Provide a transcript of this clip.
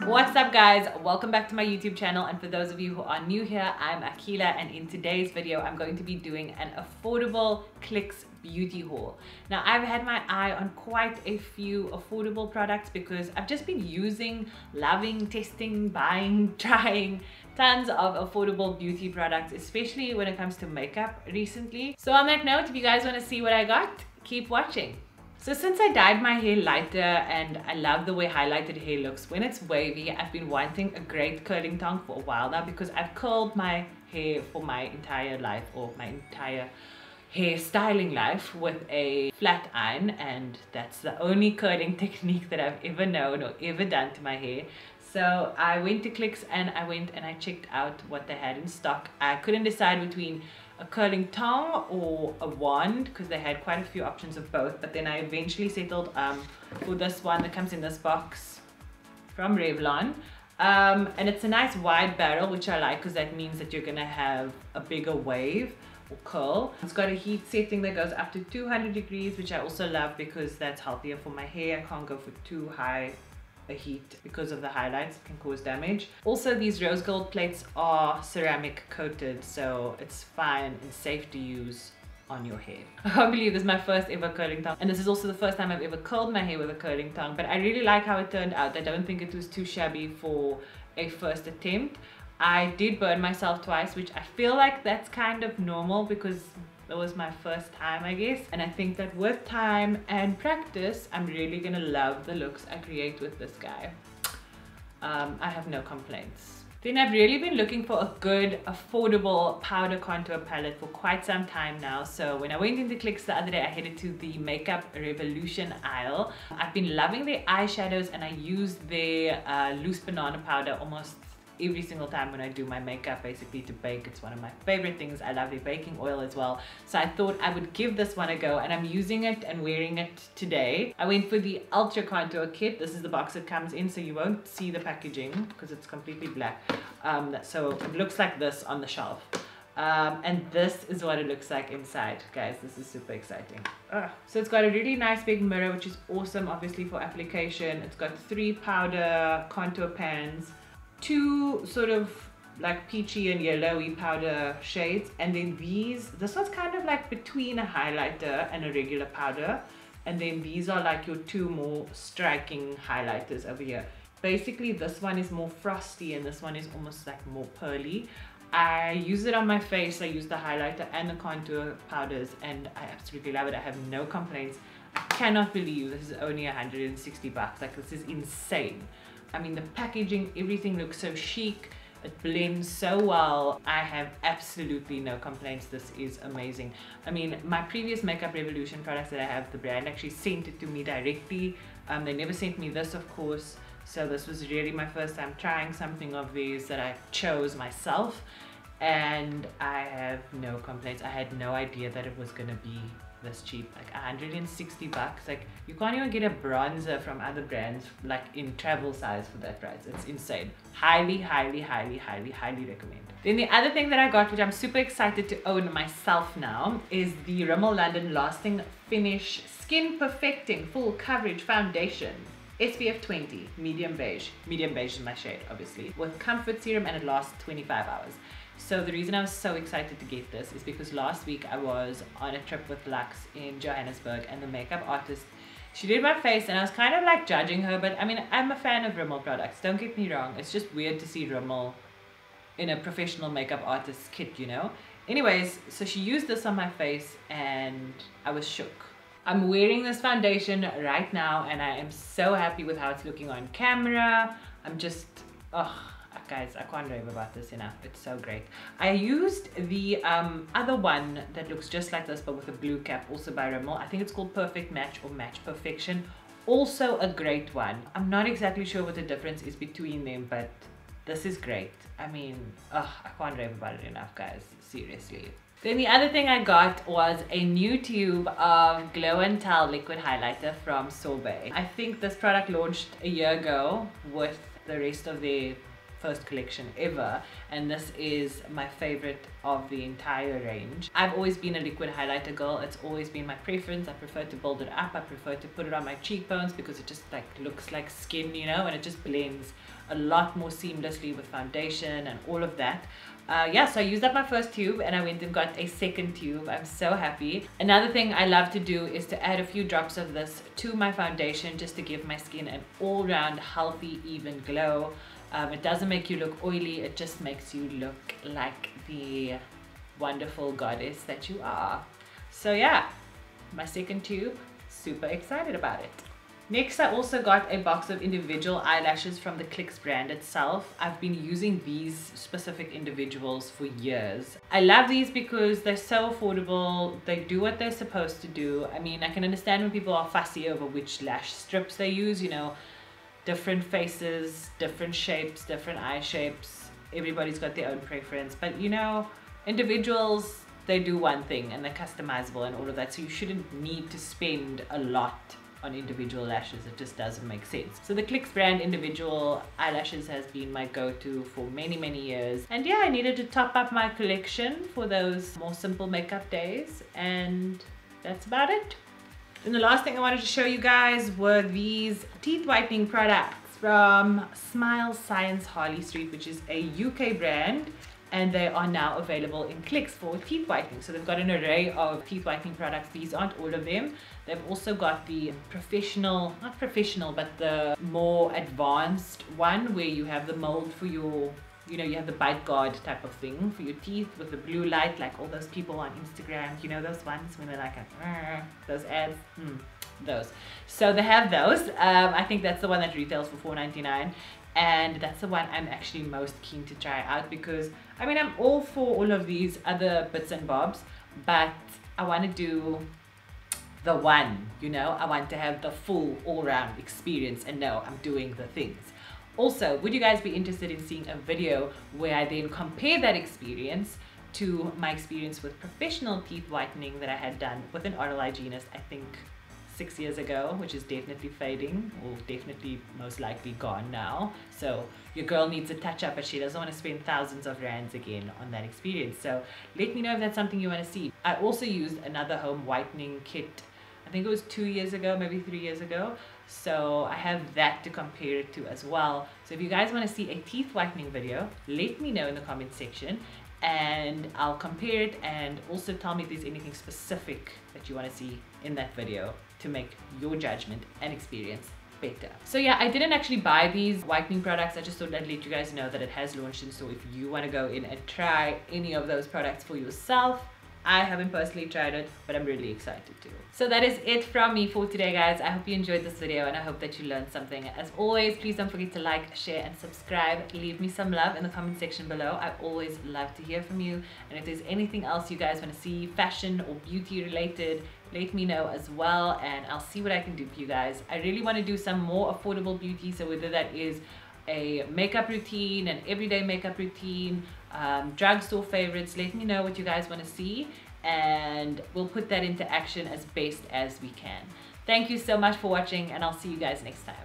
What's up guys, welcome back to my YouTube channel, and for those of you who are new here, I'm Akila, and in today's video I'm going to be doing an affordable Clicks beauty haul. Now I've had my eye on quite a few affordable products because I've just been using, loving, testing, buying, trying tons of affordable beauty products, especially when it comes to makeup recently. So on that note, if you guys want to see what I got, keep watching. So since I dyed my hair lighter and I love the way highlighted hair looks when it's wavy, I've been wanting a great curling tongue for a while now because I've curled my hair for my entire life, or my entire hair styling life, with a flat iron, and that's the only curling technique that I've ever known or ever done to my hair. So I went to Clicks and I checked out what they had in stock. I couldn't decide between a curling tongue or a wand because they had quite a few options of both, but then I eventually settled for this one that comes in this box from Revlon. And it's a nice wide barrel, which I like because that means that you're gonna have a bigger wave or curl. It's got a heat setting that goes up to 200 degrees, which I also love because that's healthier for my hair. I can't go for too high a heat because of the highlights, it can cause damage. Also, these rose gold plates are ceramic coated, so it's fine and safe to use on your hair. I can't believe this is my first ever curling tongue, and this is also the first time I've ever curled my hair with a curling tongue, but I really like how it turned out. I don't think it was too shabby for a first attempt. I did burn myself twice, which I feel like that's kind of normal because it was my first time, I guess, and I think that with time and practice I'm really gonna love the looks I create with this guy. I have no complaints. Then I've really been looking for a good affordable powder contour palette for quite some time now, so when I went into Clicks the other day, I headed to the Makeup Revolution aisle. I've been loving their eyeshadows and I use their loose banana powder almost every single time when I do my makeup, basically to bake. It's one of my favorite things. I love their baking oil as well, so I thought I would give this one a go, and I'm using it and wearing it today. I went for the Ultra Contour Kit. This is the box it comes in, so you won't see the packaging because it's completely black. So it looks like this on the shelf, and this is what it looks like inside. Guys, this is super exciting. So it's got a really nice big mirror, which is awesome obviously for application. It's got 3 powder contour pans, 2 sort of like peachy and yellowy powder shades, and then this one's kind of like between a highlighter and a regular powder, and then these are like your 2 more striking highlighters over here. Basically this one is more frosty and this one is almost like more pearly. I use it on my face. I use the highlighter and the contour powders and I absolutely love it. I have no complaints. I cannot believe this is only 160 bucks. Like, this is insane. I mean, the packaging, everything looks so chic. It blends so well. I have absolutely no complaints. This is amazing. I mean, my previous Makeup Revolution products that I have, the brand actually sent it to me directly. They never sent me this, of course. So this was really my first time trying something of these that I chose myself. And I have no complaints. I had no idea that it was gonna be this cheap, like 160 bucks. Like, you can't even get a bronzer from other brands like in travel size for that price. It's insane. Highly recommend. Then the other thing that I got, which I'm super excited to own myself now, is the Rimmel London Lasting Finish Skin Perfecting Full Coverage Foundation. SPF 20, medium beige. Medium beige is my shade, obviously, with comfort serum, and it lasts 25 hours. So the reason I was so excited to get this is because last week I was on a trip with Lux in Johannesburg, and the makeup artist, she did my face and I was kind of like judging her, but I mean, I'm a fan of Rimmel products, don't get me wrong. It's just weird to see Rimmel in a professional makeup artist's kit, you know? Anyways, so she used this on my face and I was shook. I'm wearing this foundation right now and I am so happy with how it's looking on camera. I'm just, guys, I can't rave about this enough. It's so great. I used the other one that looks just like this but with a blue cap, also by Rimmel. I think it's called Perfect Match or Match Perfection. Also a great one. I'm not exactly sure what the difference is between them, but this is great. I mean, I can't rave about it enough, guys. Seriously. Then the other thing I got was a new tube of Glow and Tell liquid highlighter from Sorbet. I think this product launched a year ago with the rest of their first collection ever, and this is my favorite of the entire range. I've always been a liquid highlighter girl. It's always been my preference. I prefer to build it up. I prefer to put it on my cheekbones because it just like looks like skin, you know, and it just blends a lot more seamlessly with foundation and all of that. Yeah, so I used up my first tube and I went and got a second tube. I'm so happy. Another thing I love to do is to add a few drops of this to my foundation just to give my skin an all-round healthy, even glow. It doesn't make you look oily, it just makes you look like the wonderful goddess that you are. So yeah, my second tube, super excited about it. Next, I also got a box of individual eyelashes from the Clicks brand itself. I've been using these specific individuals for years. I love these because they're so affordable. They do what they're supposed to do. I mean, I can understand when people are fussy over which lash strips they use, you know, different faces, different shapes, different eye shapes. Everybody's got their own preference, but you know, individuals, they do one thing and they're customizable and all of that. So you shouldn't need to spend a lot on individual lashes. It just doesn't make sense. So the Clicks brand individual eyelashes has been my go-to for many years, and yeah, I needed to top up my collection for those more simple makeup days, and that's about it. And the last thing I wanted to show you guys were these teeth whitening products from Smile Science Harley Street, which is a UK brand, and they are now available in Clicks for teeth whitening. So they've got an array of teeth whitening products. These aren't all of them. They've also got the professional, not professional, but the more advanced one where you have the mold for your, you know, you have the bite guard type of thing for your teeth with the blue light, like all those people on Instagram, you know, those ones when they're like, those ads, those. So they have those. I think that's the one that retails for $4.99. And that's the one I'm actually most keen to try out because, I mean, I'm all for all of these other bits and bobs, but I want to do the one, you know, I want to have the full all-round experience and know I'm doing the things. Also, would you guys be interested in seeing a video where I then compare that experience to my experience with professional teeth whitening that I had done with an oral hygienist, I think 6 years ago, which is definitely fading, or definitely most likely gone now. So your girl needs a touch up, but she doesn't want to spend thousands of rands again on that experience. So let me know if that's something you want to see. I also used another home whitening kit, I think it was 2 years ago, maybe 3 years ago. So I have that to compare it to as well. So if you guys want to see a teeth whitening video, let me know in the comment section and I'll compare it, and also tell me if there's anything specific that you want to see in that video to make your judgment and experience better. So yeah, I didn't actually buy these whitening products. I just thought I'd let you guys know that it has launched, and so if you want to go in and try any of those products for yourself, I haven't personally tried it, but I'm really excited to. So that is it from me for today, guys. I hope you enjoyed this video and I hope that you learned something. As always, please don't forget to like, share and subscribe. Leave me some love in the comment section below. I always love to hear from you, and if there's anything else you guys want to see, fashion or beauty related, let me know as well, and I'll see what I can do for you guys. I really want to do some more affordable beauty, so whether that is a makeup routine, an everyday makeup routine, drugstore favorites, let me know what you guys want to see and we'll put that into action as best as we can. Thank you so much for watching, and I'll see you guys next time.